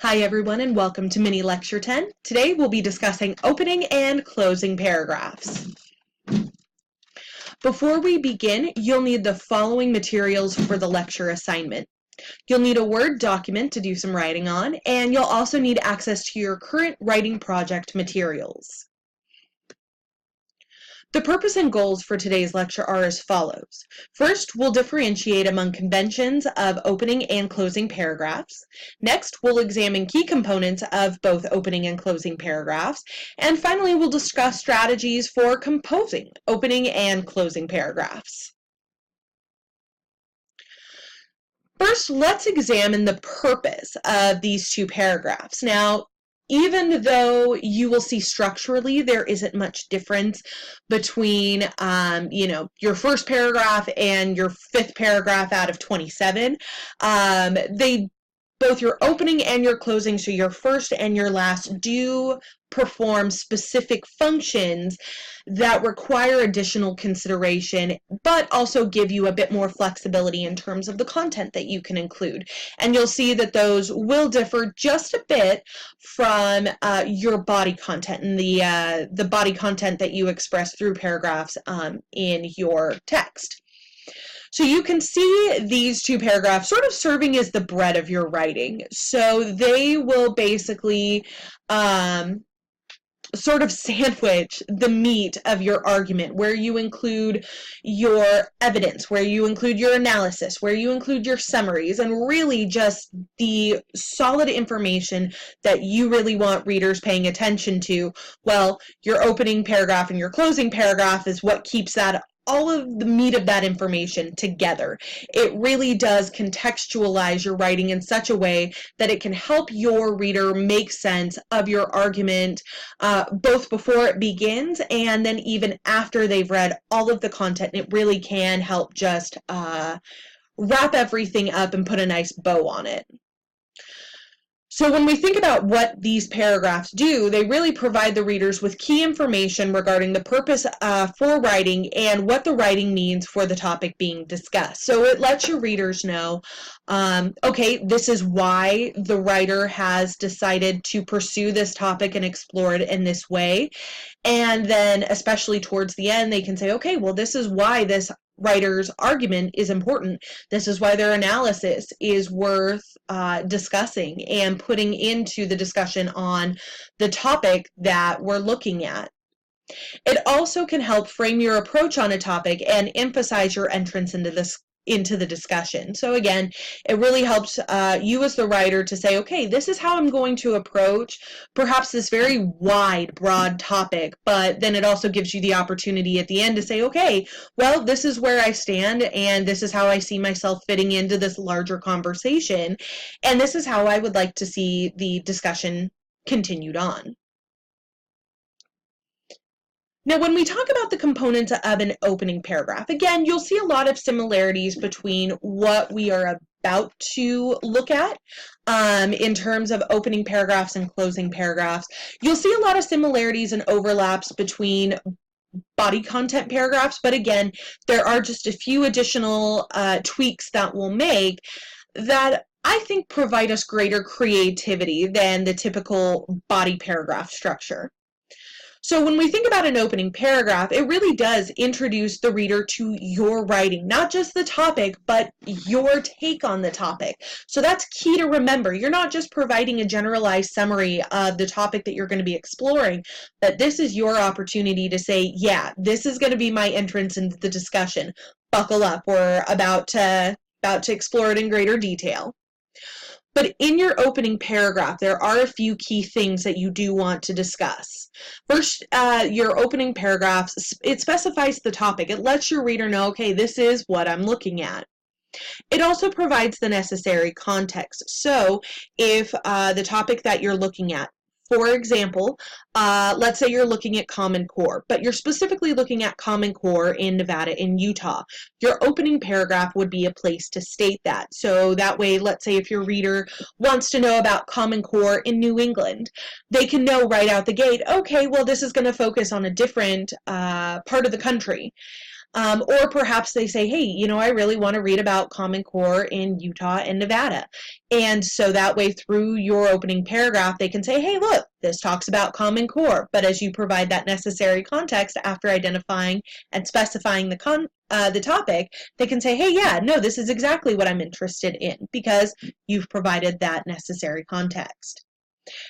Hi everyone and welcome to Mini Lecture 10. Today we'll be discussing opening and closing paragraphs. Before we begin, you'll need the following materials for the lecture assignment. You'll need a Word document to do some writing on, and you'll also need access to your current writing project materials. The purpose and goals for today's lecture are as follows. First, we'll differentiate among conventions of opening and closing paragraphs. Next, we'll examine key components of both opening and closing paragraphs. And finally, we'll discuss strategies for composing opening and closing paragraphs. First, let's examine the purpose of these two paragraphs. Now, even though you will see structurally there isn't much difference between your first paragraph and your fifth paragraph out of 27, both your opening and your closing, so your first and your last, do perform specific functions that require additional consideration, but also give you a bit more flexibility in terms of the content that you can include. And you'll see that those will differ just a bit from your body content and the body content that you express through paragraphs in your text. So you can see these two paragraphs sort of serving as the bread of your writing. So they will basically sort of sandwich the meat of your argument, where you include your evidence, where you include your analysis, where you include your summaries, and really just the solid information that you really want readers paying attention to. Well, your opening paragraph and your closing paragraph is what keeps that all of the meat of that information together. It really does contextualize your writing in such a way that it can help your reader make sense of your argument both before it begins and then even after they've read all of the content. It really can help just wrap everything up and put a nice bow on it. So when we think about what these paragraphs do, they really provide the readers with key information regarding the purpose for writing and what the writing means for the topic being discussed. So it lets your readers know, okay, this is why the writer has decided to pursue this topic and explore it in this way. And then especially towards the end, they can say, okay, well, this is why this writer's argument is important. This is why their analysis is worth discussing and putting into the discussion on the topic that we're looking at. It also can help frame your approach on a topic and emphasize your entrance into the discussion. So again, it really helps you as the writer to say, okay, this is how I'm going to approach perhaps this very wide, broad topic, but then it also gives you the opportunity at the end to say, okay, well, this is where I stand, and this is how I see myself fitting into this larger conversation, and this is how I would like to see the discussion continued on. Now, when we talk about the components of an opening paragraph, again, you'll see a lot of similarities between what we are about to look at in terms of opening paragraphs and closing paragraphs. You'll see a lot of similarities and overlaps between body content paragraphs, but again, there are just a few additional tweaks that we'll make that I think provide us greater creativity than the typical body paragraph structure. So when we think about an opening paragraph, it really does introduce the reader to your writing, not just the topic, but your take on the topic. So that's key to remember. You're not just providing a generalized summary of the topic that you're going to be exploring, but this is your opportunity to say, yeah, this is going to be my entrance into the discussion. Buckle up. We're about to explore it in greater detail. But in your opening paragraph, there are a few key things that you do want to discuss. First, your opening paragraph, it specifies the topic. It lets your reader know, okay, this is what I'm looking at. It also provides the necessary context. So if the topic that you're looking at, for example, let's say you're looking at Common Core, but you're specifically looking at Common Core in Nevada and Utah. Your opening paragraph would be a place to state that. So that way, let's say if your reader wants to know about Common Core in New England, they can know right out the gate, okay, well, this is going to focus on a different part of the country. Or perhaps they say, hey, you know, I really want to read about Common Core in Utah and Nevada. And so that way through your opening paragraph, they can say, hey, look, this talks about Common Core. But as you provide that necessary context after identifying and specifying the topic, they can say, hey, yeah, no, this is exactly what I'm interested in, because you've provided that necessary context.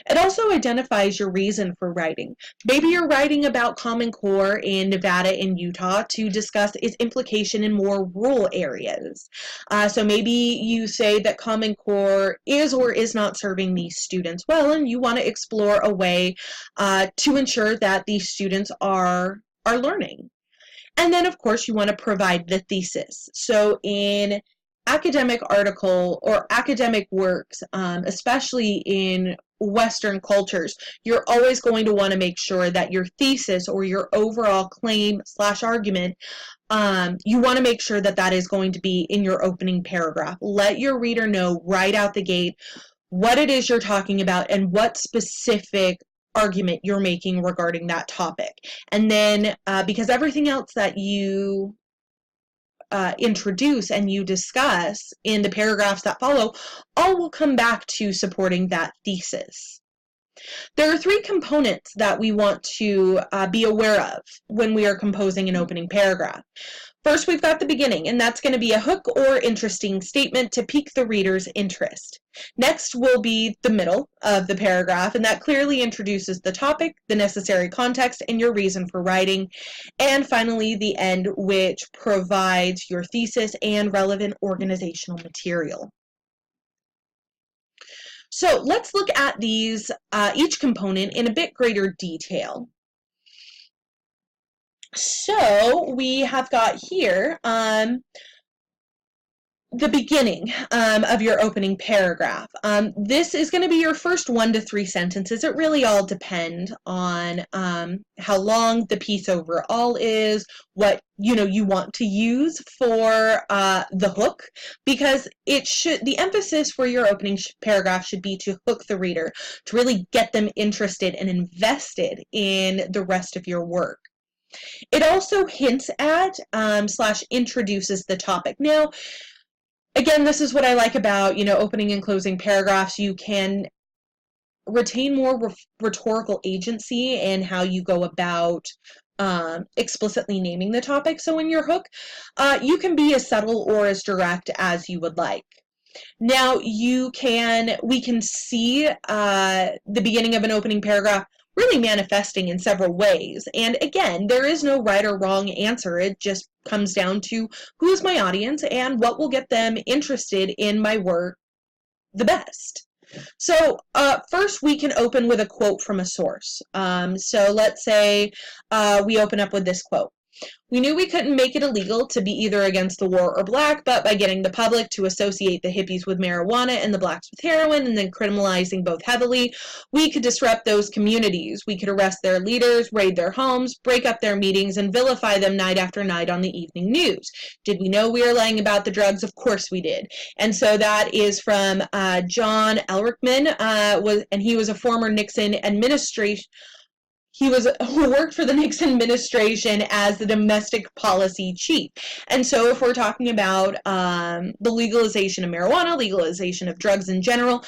It also identifies your reason for writing. Maybe you're writing about Common Core in Nevada and Utah to discuss its implication in more rural areas. So maybe you say that Common Core is or is not serving these students well, and you want to explore a way to ensure that these students are learning. And then, of course, you want to provide the thesis. So in academic article or academic works, especially in Western cultures, you're always going to want to make sure that your thesis or your overall claim / argument, you want to make sure that that is going to be in your opening paragraph. Let your reader know right out the gate what it is you're talking about and what specific argument you're making regarding that topic. And then because everything else that you introduce and you discuss in the paragraphs that follow all will come back to supporting that thesis. There are 3 components that we want to be aware of when we are composing an opening paragraph. First, we've got the beginning, and that's going to be a hook or interesting statement to pique the reader's interest. Next will be the middle of the paragraph, and that clearly introduces the topic, the necessary context, and your reason for writing. And finally, the end, which provides your thesis and relevant organizational material. So let's look at these, each component in a bit greater detail. So we have got here the beginning of your opening paragraph. This is going to be your first 1 to 3 sentences. It really all depends on how long the piece overall is, what you want to use for the hook, because the emphasis for your opening paragraph should be to hook the reader, to really get them interested and invested in the rest of your work. It also hints at / introduces the topic. Now, again, this is what I like about, opening and closing paragraphs. You can retain more rhetorical agency in how you go about explicitly naming the topic. So in your hook, you can be as subtle or as direct as you would like. Now, we can see the beginning of an opening paragraph really manifesting in several ways. And again, there is no right or wrong answer. It just comes down to who's my audience and what will get them interested in my work the best. So first we can open with a quote from a source. So let's say we open up with this quote. We knew we couldn't make it illegal to be either against the war or black, but by getting the public to associate the hippies with marijuana and the blacks with heroin and then criminalizing both heavily, we could disrupt those communities. We could arrest their leaders, raid their homes, break up their meetings, and vilify them night after night on the evening news. Did we know we were lying about the drugs? Of course we did. And so that is from John Elrickman, and he was a former Nixon administration. He worked for the Nixon administration as the domestic policy chief. And so if we're talking about the legalization of marijuana, legalization of drugs in general,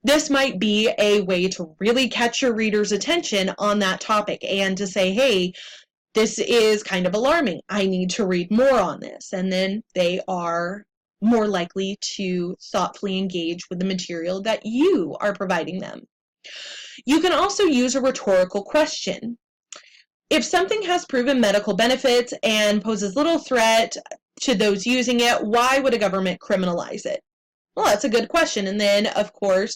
this might be a way to really catch your reader's attention on that topic and to say, hey, this is kind of alarming. I need to read more on this. And then they are more likely to thoughtfully engage with the material that you are providing them. You can also use a rhetorical question. If something has proven medical benefits and poses little threat to those using it, why would a government criminalize it? Well, that's a good question. And then, of course,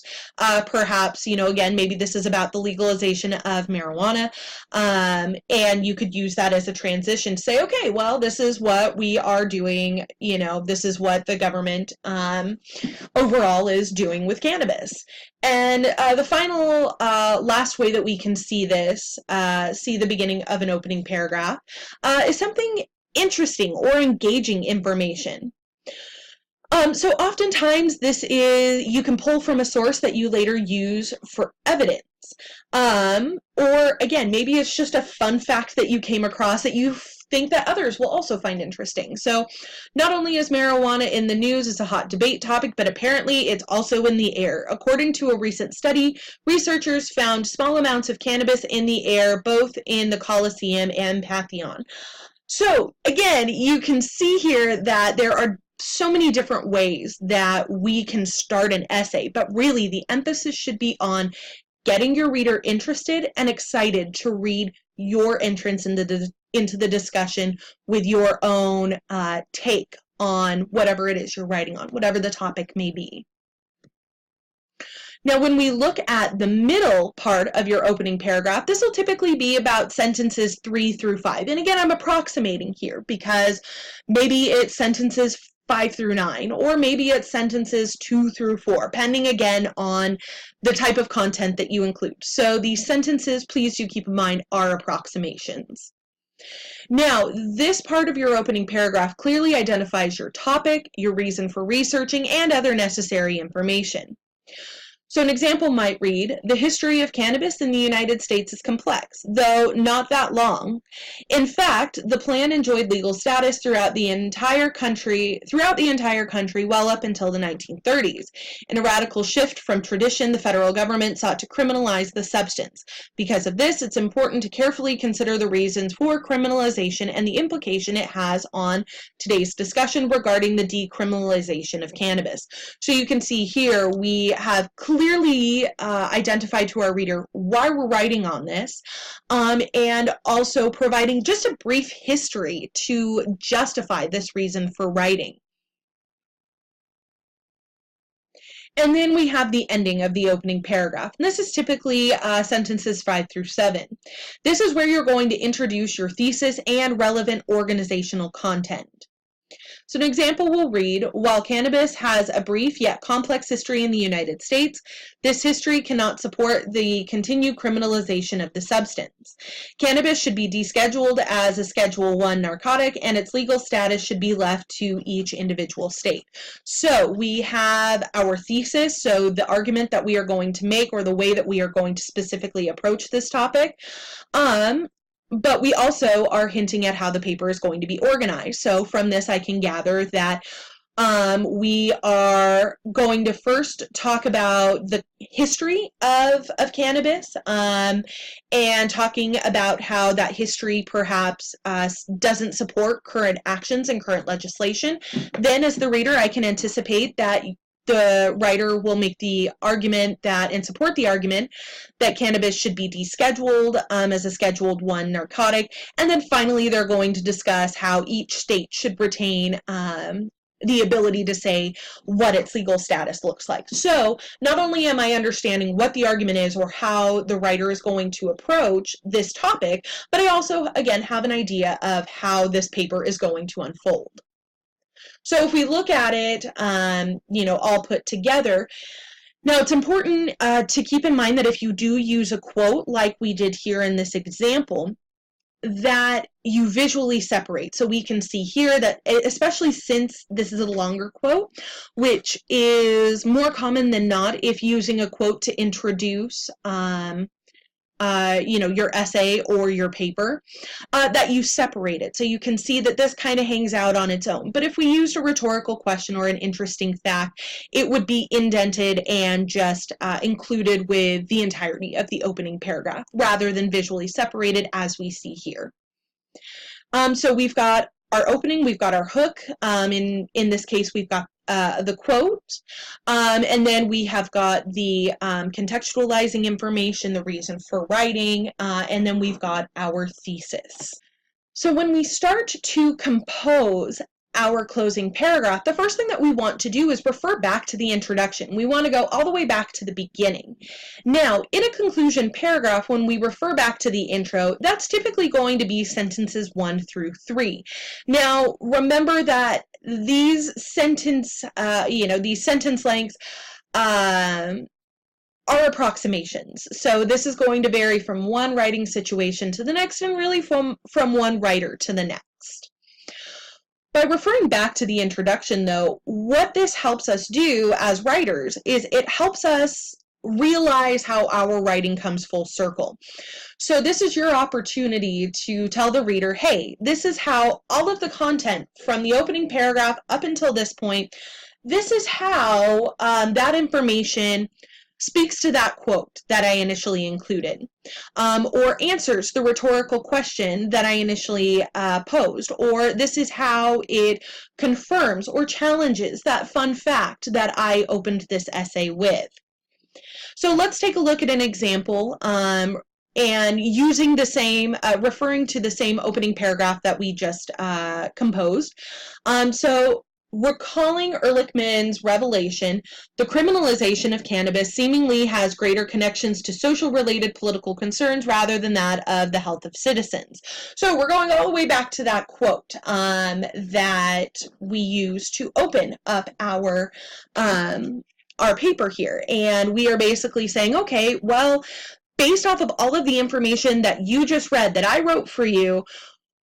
perhaps, again, maybe this is about the legalization of marijuana, and you could use that as a transition to say, okay, well, this is what we are doing, this is what the government overall is doing with cannabis. And the final, last way that we can see this, see the beginning of an opening paragraph, is something interesting or engaging information. So oftentimes you can pull from a source that you later use for evidence. Or again, maybe it's just a fun fact that you came across that you think that others will also find interesting. So not only is marijuana in the news as a hot debate topic, but apparently it's also in the air. According to a recent study, researchers found small amounts of cannabis in the air, both in the Colosseum and Pantheon. So again, you can see here that there are so many different ways that we can start an essay, but really the emphasis should be on getting your reader interested and excited to read your entrance into the discussion with your own take on whatever it is you're writing on, whatever the topic may be. Now, when we look at the middle part of your opening paragraph, this will typically be about sentences 3 through 5. And again, I'm approximating here because maybe it's sentences 5 through 9, or maybe it's sentences 2 through 4, depending again on the type of content that you include. So these sentences, please do keep in mind, are approximations. Now, this part of your opening paragraph clearly identifies your topic, your reason for researching, and other necessary information. So an example might read, the history of cannabis in the United States is complex, though not that long. In fact, the plant enjoyed legal status throughout the entire country well up until the 1930s. In a radical shift from tradition, the federal government sought to criminalize the substance. Because of this, it's important to carefully consider the reasons for criminalization and the implication it has on today's discussion regarding the decriminalization of cannabis. So you can see here we have clearly identified to our reader why we're writing on this, and also providing just a brief history to justify this reason for writing. And then we have the ending of the opening paragraph. And this is typically sentences 5 through 7. This is where you're going to introduce your thesis and relevant organizational content. So an example will read, while cannabis has a brief yet complex history in the United States, this history cannot support the continued criminalization of the substance. Cannabis should be descheduled as a Schedule I narcotic, and its legal status should be left to each individual state. So we have our thesis, so the argument that we are going to make, or the way that we are going to specifically approach this topic. But we also are hinting at how the paper is going to be organized. So from this, I can gather that we are going to first talk about the history of cannabis, and talking about how that history perhaps doesn't support current actions and current legislation. Then as the reader, I can anticipate that the writer will make the argument and support the argument that cannabis should be descheduled as a Scheduled I narcotic. And then finally, they're going to discuss how each state should retain the ability to say what its legal status looks like. So not only am I understanding what the argument is or how the writer is going to approach this topic, but I also, again, have an idea of how this paper is going to unfold. So if we look at it, all put together, now it's important to keep in mind that if you do use a quote like we did here in this example, that you visually separate. So we can see here that, especially since this is a longer quote, which is more common than not if using a quote to introduce your essay or your paper, that you separate it. So you can see that this kind of hangs out on its own. But if we used a rhetorical question or an interesting fact, it would be indented and just included with the entirety of the opening paragraph, rather than visually separated as we see here. So we've got our opening, we've got our hook. In this case, we've got the quote, and then we have got the contextualizing information, the reason for writing, and then we've got our thesis. So when we start to compose our closing paragraph, the first thing that we want to do is refer back to the introduction. We want to go all the way back to the beginning. Now, in a conclusion paragraph, when we refer back to the intro, that's typically going to be sentences 1 through 3. Now, remember that these sentence lengths are approximations. So this is going to vary from one writing situation to the next, and really from one writer to the next. By referring back to the introduction, though, what this helps us do as writers is it helps us realize how our writing comes full circle. So this is your opportunity to tell the reader, hey, this is how all of the content from the opening paragraph up until this point, this is how that information speaks to that quote that I initially included, or answers the rhetorical question that I initially posed, or this is how it confirms or challenges that fun fact that I opened this essay with. So let's take a look at an example and using the same, referring to the same opening paragraph that we just composed. So recalling Ehrlichman's revelation, the criminalization of cannabis seemingly has greater connections to social-related political concerns rather than that of the health of citizens. So we're going all the way back to that quote that we use to open up our paper here. And we are basically saying, okay, well, based off of all of the information that you just read that I wrote for you,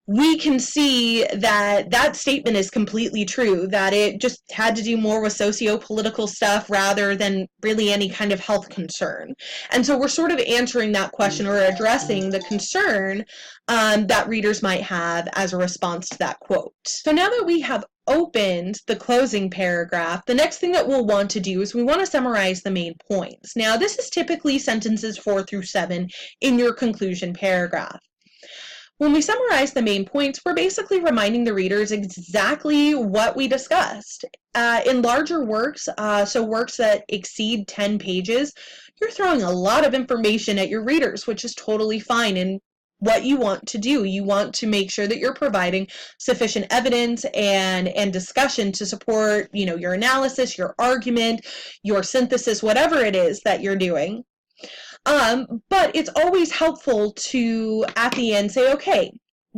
we can see that that statement is completely true, that it just had to do more with socio-political stuff rather than really any kind of health concern. And so we're sort of answering that question or addressing the concern that readers might have as a response to that quote. So now that we have opened the closing paragraph, the next thing that we'll want to do is we want to summarize the main points. Now, this is typically sentences 4 through 7 in your conclusion paragraph. When we summarize the main points, we're basically reminding the readers exactly what we discussed. In larger works, so works that exceed 10 pages, you're throwing a lot of information at your readers, which is totally fine. And what you want to do, you want to make sure that you're providing sufficient evidence and discussion to support, your analysis, your argument, your synthesis, whatever it is that you're doing. But it's always helpful to, at the end, say, okay,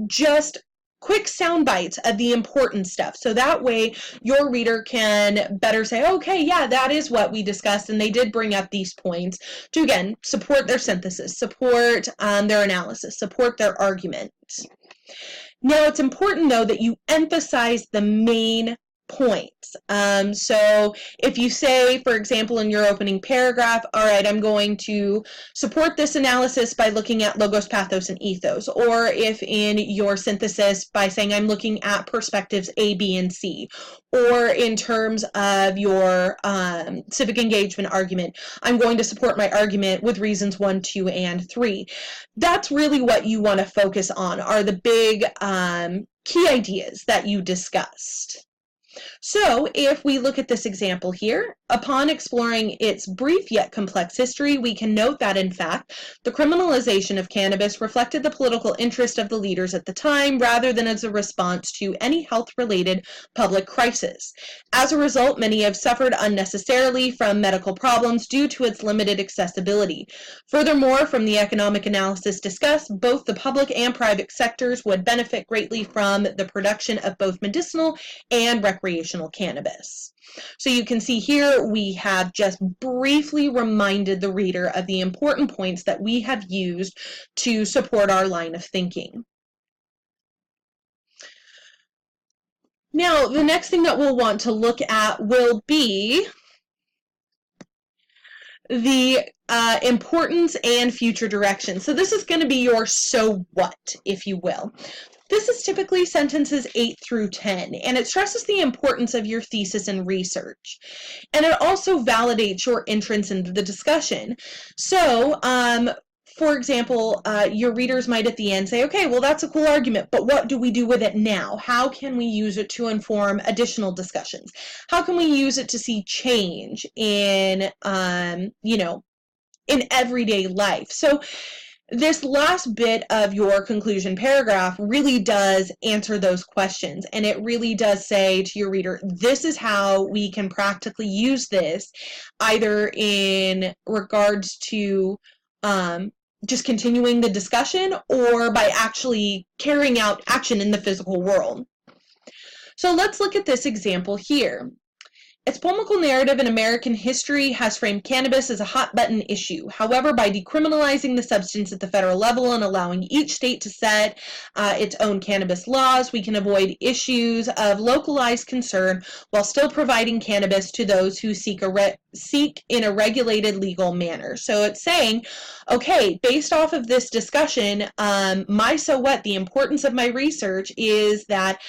just quick sound bites of the important stuff. So that way your reader can better say, okay, yeah, that is what we discussed. And they did bring up these points to, again, support their synthesis, support their analysis, support their argument. Now, it's important, though, that you emphasize the main points. So if you say, for example, in your opening paragraph, all right, I'm going to support this analysis by looking at logos, pathos, and ethos, or if in your synthesis by saying I'm looking at perspectives A, B, and C, or in terms of your civic engagement argument, I'm going to support my argument with reasons 1, 2, and 3. That's really what you want to focus on, are the big key ideas that you discussed. So if we look at this example here, upon exploring its brief yet complex history, we can note that, in fact, the criminalization of cannabis reflected the political interest of the leaders at the time rather than as a response to any health-related public crisis. As a result, many have suffered unnecessarily from medical problems due to its limited accessibility. Furthermore, from the economic analysis discussed, both the public and private sectors would benefit greatly from the production of both medicinal and recreational cannabis. So you can see here we have just briefly reminded the reader of the important points that we have used to support our line of thinking. Now, the next thing that we'll want to look at will be the importance and future direction. So this is going to be your so what, if you will. This is typically sentences 8 through 10, and it stresses the importance of your thesis and research. And it also validates your entrance into the discussion. So, for example, your readers might at the end say, okay, well, that's a cool argument, but what do we do with it now? How can we use it to inform additional discussions? How can we use it to see change in, in everyday life? So this last bit of your conclusion paragraph really does answer those questions, and it really does say to your reader, this is how we can practically use this, either in regards to just continuing the discussion or by actually carrying out action in the physical world. So let's look at this example here. Its polemical narrative in American history has framed cannabis as a hot-button issue. However, by decriminalizing the substance at the federal level and allowing each state to set its own cannabis laws, we can avoid issues of localized concern while still providing cannabis to those who seek in a regulated legal manner. So it's saying, okay, based off of this discussion, the importance of my research is that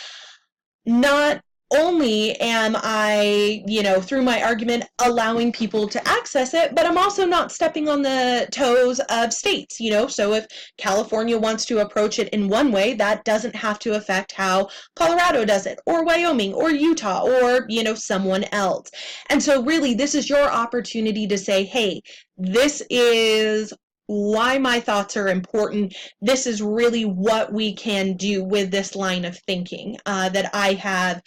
not only am I, through my argument, allowing people to access it, but I'm also not stepping on the toes of states, so if California wants to approach it in one way, that doesn't have to affect how Colorado does it, or Wyoming, or Utah, or, someone else. And so really, this is your opportunity to say, hey, this is why my thoughts are important. This is really what we can do with this line of thinking that I have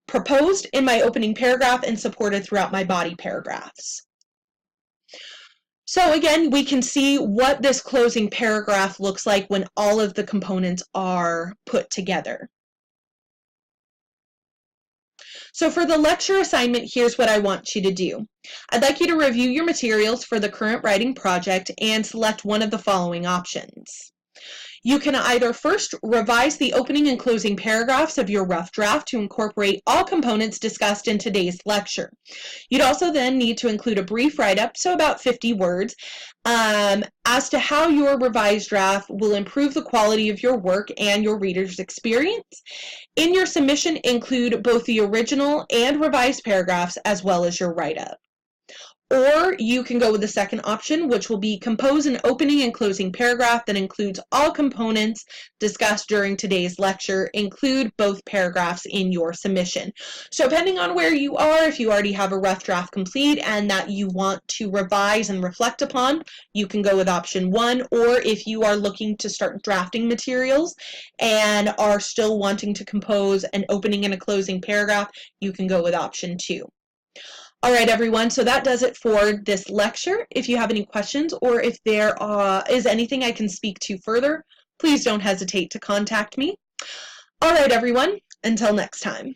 proposed in my opening paragraph and supported throughout my body paragraphs. So again, we can see what this closing paragraph looks like when all of the components are put together. So for the lecture assignment, here's what I want you to do. I'd like you to review your materials for the current writing project and select one of the following options. You can either first revise the opening and closing paragraphs of your rough draft to incorporate all components discussed in today's lecture. You'd also then need to include a brief write-up, so about 50 words, as to how your revised draft will improve the quality of your work and your reader's experience. In your submission, include both the original and revised paragraphs as well as your write-up. Or you can go with the second option, which will be compose an opening and closing paragraph that includes all components discussed during today's lecture. Include both paragraphs in your submission. So depending on where you are, if you already have a rough draft complete and that you want to revise and reflect upon, you can go with option 1. Or if you are looking to start drafting materials and are still wanting to compose an opening and a closing paragraph, you can go with option 2. All right, everyone, so that does it for this lecture. If you have any questions or if there is anything I can speak to further, please don't hesitate to contact me. All right, everyone, until next time.